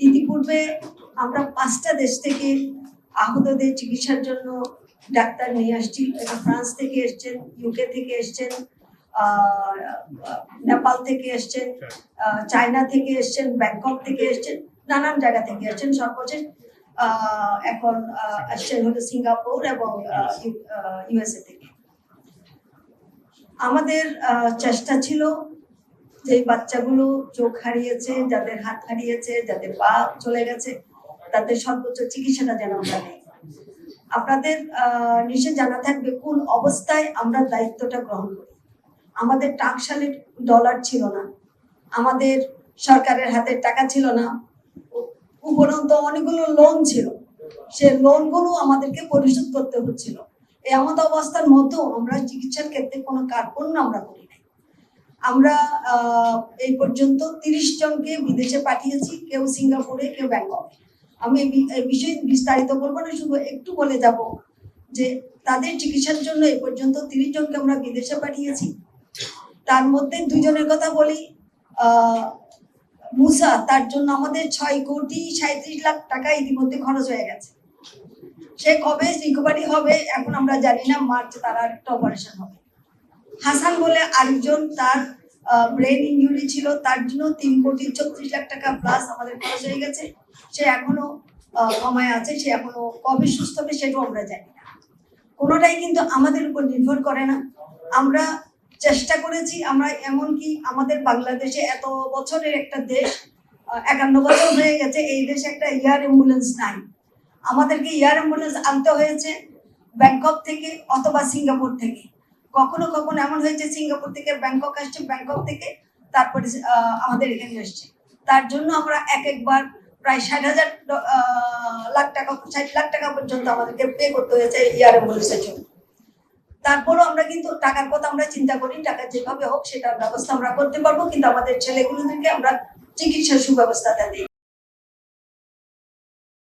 ইতিপূর্বে আমরা ৫টা দেশ থেকে আহতদের চিকিৎসার জন্য ডাক্তার নিয়ে আসছি। ফ্রান্স থেকে এসছেন, ইউকে থেকে এসছেন, নেপাল থেকে এসছেন, চায়না থেকে এসছেন, ব্যাংকক থেকে এসছেন, নানান জায়গা থেকে এসছেন। সর্বশেষ এখন আসছেন হলো সিঙ্গাপুর এবং ইউএসএ থেকে। আমাদের চেষ্টা ছিল যে বাচ্চাগুলো চোখ হারিয়েছে, যাদের হাত হারিয়েছে, যাদের পা চলে গেছে, তাদের সর্বোচ্চ চিকিৎসাটা যেন আমরা নেই। আপনাদের নিশ্চয় জানা থাকবে কোন অবস্থায় আমরা দায়িত্বটা গ্রহণ করি। আমাদের টাকশালে ডলার ছিল না, আমাদের সরকারের হাতে টাকা ছিল না, উপরন্তু অনেকগুলো লোন ছিল, সে লোনগুলো আমাদেরকে পরিশোধ করতে হচ্ছিল। এমন অবস্থার মধ্যেও আমরা চিকিৎসার ক্ষেত্রে কোনো কার্পণ্য আমরা করি নাই। আমরা এই পর্যন্ত ৩০ জনকে বিদেশে পাঠিয়েছি, কেউ সিঙ্গাপুরে, কেউ ব্যাংককে। আমি এই বিষয়ে বিস্তারিত বলবো না, শুধু একটু বলে যাব যে তাদের চিকিৎসার জন্য এই পর্যন্ত ৩০ জনকে আমরা বিদেশে পাঠিয়েছি। তার মধ্যে ২ জনের কথা বলি। মুসা, তার জন্য আমাদের ৬,৩৭,০০,০০০ টাকা ইতিমধ্যে খরচ হয়ে গেছে। সে কবে রিকভারি হবে এখন আমরা জানি না। মার্চে তার একটা অপারেশন হবে। হাসান বলে আরেকজন, তার ব্রেন ইনজুরি ছিল, তার জন্য ৩,৩৬,০০,০০০ টাকা প্লাস আমাদের খরচ হয়ে গেছে। সে এখনো কমায় আছে, সে এখনো কবে সুস্থ হবে সেটাও আমরা জানি না। কোনোটাই কিন্তু আমাদের উপর নির্ভর করে না। আমরা চেষ্টা করেছি, আমরা এমনকি আমাদের বাংলাদেশে এত বছরের একটা দেশ, ৫১ বছর হয়ে গেছে, এই দেশে একটা এয়ার অ্যাম্বুলেন্স নাই। আমাদেরকে এয়ার অ্যাম্বুলেন্স আনতে হয়েছে ব্যাংকক থেকে অথবা সিঙ্গাপুর থেকে। কখনো কখনো এমন হয়েছে সিঙ্গাপুর থেকে ব্যাংকক আসছে, ব্যাংকক থেকে তারপরে আমাদের এখানে আসছে। তার জন্য আমরা একবার প্রায় ৬০,০০০ টাকা পর্যন্ত আমাদেরকে পে করতে হয়েছে এয়ার অ্যাম্বুলেন্সের জন্য। তারপরও আমরা কিন্তু টাকার কথা আমরা চিন্তা করি, টাকা যেভাবে হোক সেটার ব্যবস্থা আমরা করতে পারবো, কিন্তু আমাদের ছেলেগুলোদেরকে আমরা চিকিৎসার সুব্যবস্থাটা দিই।